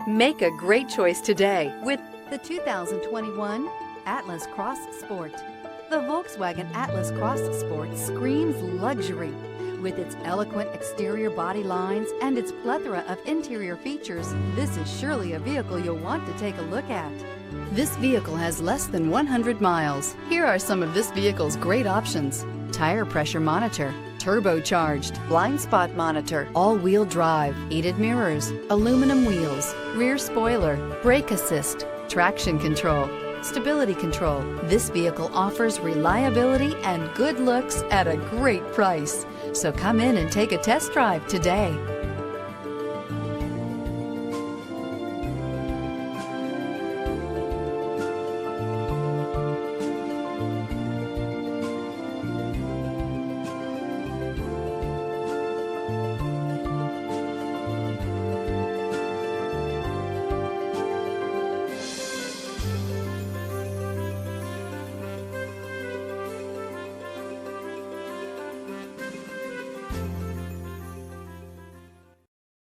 Make a great choice today with the 2021 Atlas Cross Sport. The Volkswagen Atlas Cross Sport screams luxury. With its eloquent exterior body lines and its plethora of interior features, this is surely a vehicle you'll want to take a look at. This vehicle has less than 100 miles. Here are some of this vehicle's great options: tire pressure monitor, turbocharged, blind spot monitor, all-wheel drive, heated mirrors, aluminum wheels, rear spoiler, brake assist, traction control, stability control. This vehicle offers reliability and good looks at a great price. So come in and take a test drive today.